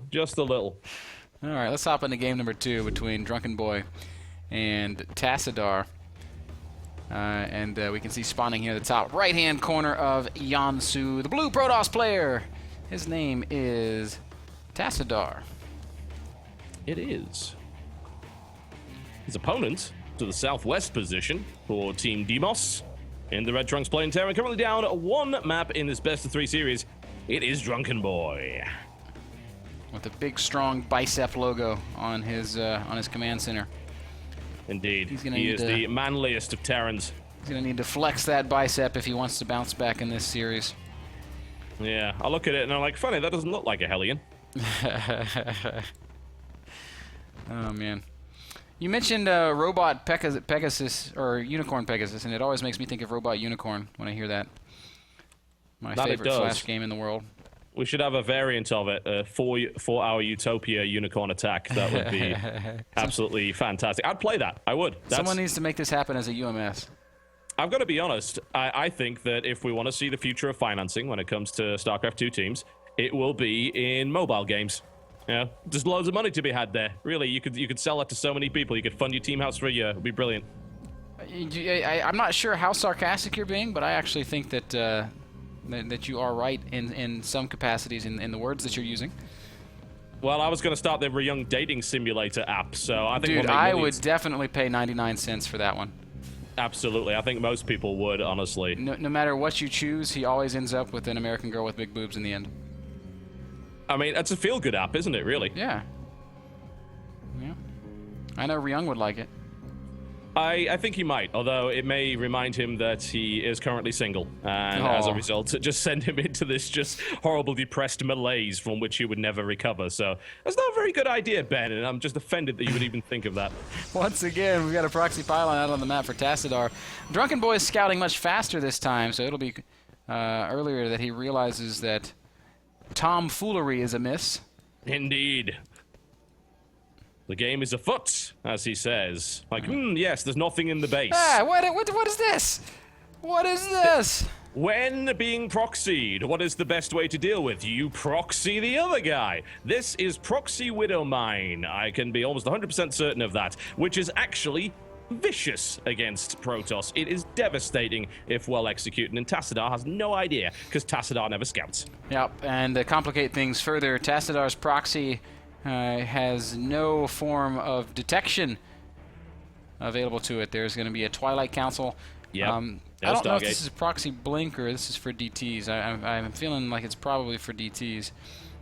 Just a little. All right, let's hop into game number 2 between Drunkenboi and Tassadar. We can see spawning here at the top right-hand corner of Yansu, the blue Protoss player. His name is Tassadar. It is. His opponent to the southwest position for Team Demos in the Red Trunks playing terror, currently down 1 map in this best-of-3 series. It is Drunkenboi. With a big, strong bicep logo on his command center. Indeed. He is the manliest of Terrans. He's going to need to flex that bicep if he wants to bounce back in this series. Yeah, I look at it and I'm like, funny, that doesn't look like a Hellion. Oh, man. You mentioned Robot Pegasus, or Unicorn Pegasus, and it always makes me think of Robot Unicorn when I hear that. My favorite Flash game in the world. We should have a variant of it, a 4-hour Utopia Unicorn Attack. That would be absolutely fantastic. I'd play that. I would. Someone needs to make this happen as a UMS. I've got to be honest. I think that if we want to see the future of financing when it comes to StarCraft 2 teams, it will be in mobile games. Yeah, there's loads of money to be had there. Really, you could sell that to so many people. You could fund your team house for a year. It would be brilliant. I'm not sure how sarcastic you're being, but I actually think that that you are right in some capacities in the words that you're using. Well, I was going to start the young dating simulator app, so I think... Dude, I would definitely pay 99 cents for that one. Absolutely. I think most people would, honestly. No matter what you choose, he always ends up with an American girl with big boobs in the end. I mean, that's a feel-good app, isn't it, really? Yeah. Yeah. I know Ryung would like it. I think he might, although it may remind him that he is currently single, and as a result, just send him into this just horrible, depressed malaise from which he would never recover. So that's not a very good idea, Ben, and I'm just offended that you would even think of that. Once again, we've got a proxy pylon out on the map for Tassadar. Drunkenboi is scouting much faster this time, so it'll be earlier that he realizes that tomfoolery is amiss. Indeed. The game is afoot, as he says. Like, yes, there's nothing in the base. Ah, what is this? What is this? When being proxied, what is the best way to deal with? You proxy the other guy. This is Proxy Widowmine. I can be almost 100% certain of that, which is actually vicious against Protoss. It is devastating if well executed, and Tassadar has no idea, because Tassadar never scouts. Yep, and to complicate things further, Tassadar's proxy has no form of detection available to it. There's going to be a Twilight Council. Yep. I don't know if this is proxy blink or this is for DTs. I'm feeling like it's probably for DTs.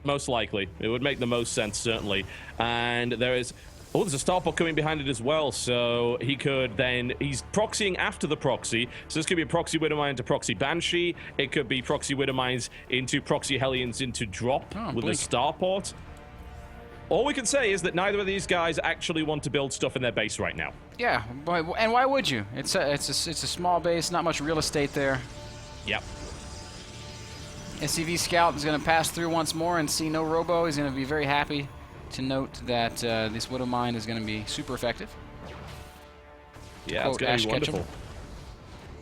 Most likely. It would make the most sense, certainly. And there is... Oh, there's a starport coming behind it as well, so he could then... He's proxying after the proxy, so this could be a Proxy Widowmine into Proxy Banshee. It could be Proxy Widowmines into Proxy Hellions into Drop with a starport. All we can say is that neither of these guys actually want to build stuff in their base right now. Yeah, and why would you? It's a small base, not much real estate there. Yep. SCV Scout is going to pass through once more and see no robo. He's going to be very happy to note that this Widowmine is going to be super effective. Yeah, it's going to be wonderful.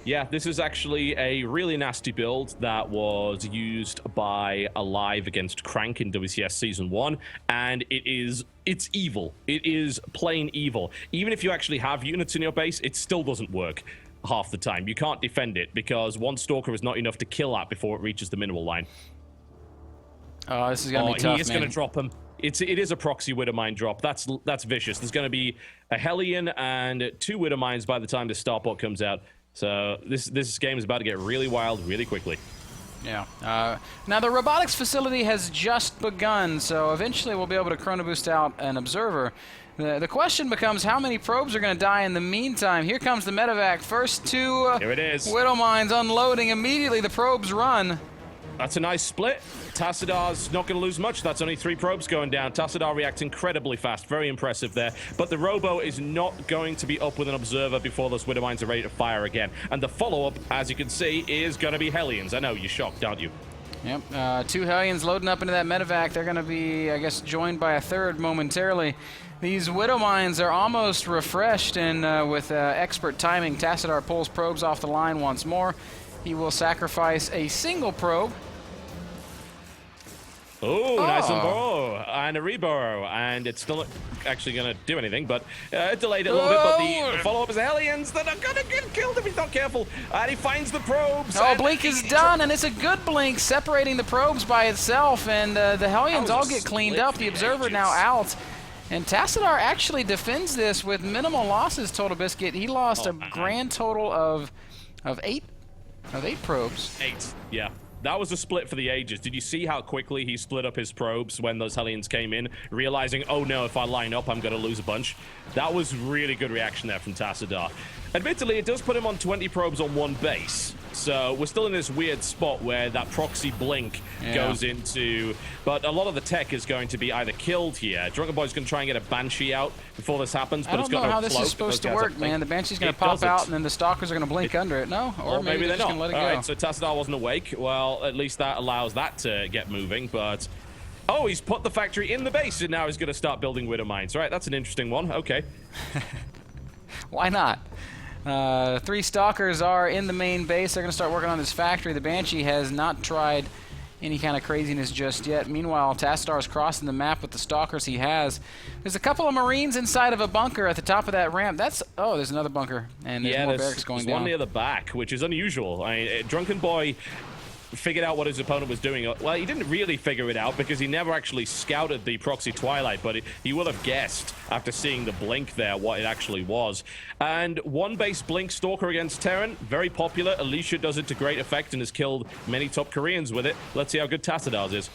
Yeah, this is actually a really nasty build that was used by Alive against Crank in WCS Season 1, and it's evil. It is plain evil. Even if you actually have units in your base, it still doesn't work half the time. You can't defend it, because one Stalker is not enough to kill that before it reaches the mineral line. Oh, this is going to be tough, He is going to drop him. It is a Proxy Widowmine drop. That's vicious. There's going to be a Hellion and 2 Widowmines by the time the starport comes out. So this game is about to get really wild really quickly. Yeah. Now the robotics facility has just begun, so eventually we'll be able to chrono boost out an observer. The question becomes how many probes are going to die in the meantime. Here comes the medevac. First 2 Here it is. Widowmines unloading immediately. The probes run. That's a nice split. Tassadar's not going to lose much. That's only 3 probes going down. Tassadar reacts incredibly fast. Very impressive there. But the Robo is not going to be up with an observer before those Widowmines are ready to fire again. And the follow-up, as you can see, is going to be Hellions. I know, you're shocked, aren't you? Yep. 2 Hellions loading up into that medevac. They're going to be, I guess, joined by a 3rd momentarily. These Widowmines are almost refreshed, and with expert timing, Tassadar pulls probes off the line once more. He will sacrifice a single probe. Oh, nice on burrow and a reburrow, and it's still not actually going to do anything, but it delayed it a little bit, but the follow-up is Hellions that are going to get killed if he's not careful, and he finds the probes. Oh, Blink is done, and it's a good Blink separating the probes by itself, and the Hellions all get cleaned up. The Observer now out, and Tassadar actually defends this with minimal losses, Total Biscuit. He lost a grand total of 8 probes. 8, yeah. That was a split for the ages. Did you see how quickly he split up his probes when those Hellions came in, realizing, oh no, if I line up, I'm going to lose a bunch? That was really good reaction there from Tassadar. Admittedly, it does put him on 20 probes on one base. So we're still in this weird spot where that proxy blink goes into... But a lot of the tech is going to be either killed here. Drunkenboi's going to try and get a Banshee out before this happens, but it's got no cloak. I don't know how this is supposed to work, man. The Banshee's going to pop out, and then the Stalkers are going to blink under it. No? Or maybe they're just going to let it go. All right, so Tassadar wasn't awake. Well, at least that allows that to get moving, but... Oh, he's put the factory in the base, and now he's going to start building Widow Mines. Right, that's an interesting one. Okay. Why not? 3 Stalkers are in the main base. They're going to start working on this factory. The Banshee has not tried any kind of craziness just yet. Meanwhile, Tassadar is crossing the map with the Stalkers he has. There's a couple of Marines inside of a bunker at the top of that ramp. That's... Oh, there's another bunker. And there's more barracks going down. There's one near the back, which is unusual. I mean, Drunkenboi figured out what his opponent was doing. Well, he didn't really figure it out because he never actually scouted the Proxy Twilight, but he will have guessed after seeing the blink there what it actually was. And one base blink Stalker against Terran, very popular. Alicia does it to great effect and has killed many top Koreans with it. Let's see how good Tassadar's is.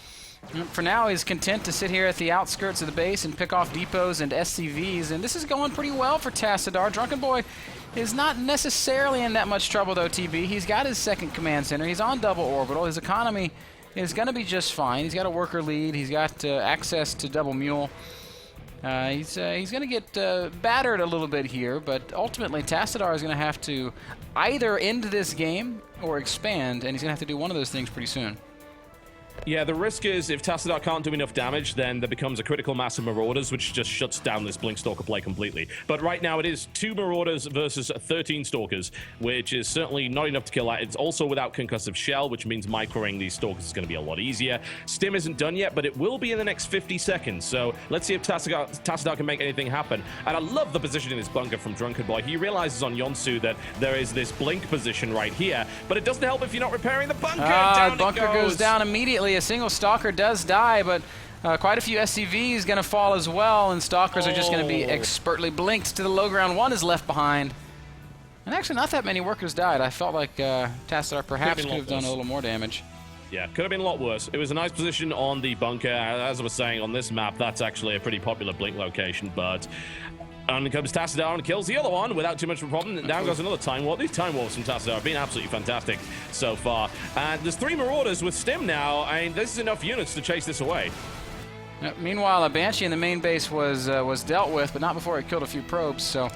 For now, he's content to sit here at the outskirts of the base and pick off depots and SCVs, and this is going pretty well for Tassadar. Drunkenboi is not necessarily in that much trouble, though, TB. He's got his second command center. He's on double orbital. His economy is going to be just fine. He's got a worker lead. He's got access to double mule. He's going to get battered a little bit here, but ultimately Tassadar is going to have to either end this game or expand, and he's going to have to do one of those things pretty soon. Yeah, the risk is if Tassadar can't do enough damage, then there becomes a critical mass of Marauders, which just shuts down this Blink Stalker play completely. But right now it is 2 Marauders versus 13 Stalkers, which is certainly not enough to kill that. It's also without Concussive Shell, which means microing these Stalkers is going to be a lot easier. Stim isn't done yet, but it will be in the next 50 seconds. So let's see if Tassadar can make anything happen. And I love the position in this bunker from Drunkenboi. He realizes on Yonsu that there is this Blink position right here, but it doesn't help if you're not repairing the bunker. The bunker goes down immediately. A single Stalker does die, but quite a few SCVs going to fall as well, and Stalkers are just going to be expertly blinked to the low ground. One is left behind. And actually, not that many workers died. I felt like Tassadar perhaps could have done a little more damage. Yeah, could have been a lot worse. It was a nice position on the bunker. As I was saying, on this map, that's actually a pretty popular blink location, but... And comes Tassadar and kills the other one without too much of a problem. Down goes another Time Warp. These Time Warps from Tassadar have been absolutely fantastic so far. And there's 3 Marauders with Stim now. I mean, this is enough units to chase this away. Meanwhile, a Banshee in the main base was dealt with, but not before it killed a few probes. So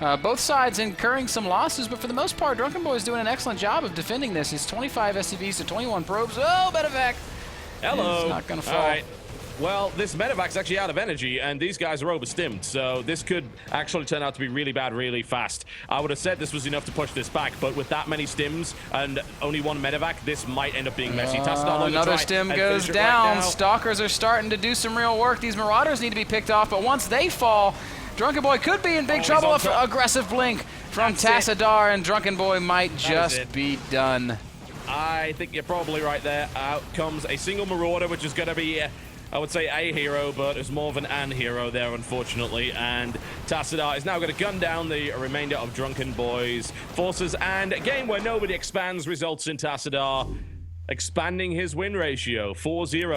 both sides incurring some losses, but for the most part, Drunkenboi is doing an excellent job of defending this. He's 25 SCVs to 21 probes. Oh, Medevac! Hello. He's not going to fall. All right. Well, this Medevac's actually out of energy, and these guys are overstimmed, so this could actually turn out to be really bad really fast. I would have said this was enough to push this back, but with that many stims and only 1 Medevac, this might end up being messy. Another stim goes down. Right, Stalkers are starting to do some real work. These Marauders need to be picked off, but once they fall, Drunkenboi could be in big trouble. Aggressive blink from Tassadar, and Drunkenboi might just be done. I think you're probably right there. Out comes a single Marauder, which is going to be... I would say a hero, but it's more of an hero there, unfortunately. And Tassadar is now going to gun down the remainder of Drunkenboi's forces. And a game where nobody expands results in Tassadar expanding his win ratio 4-0.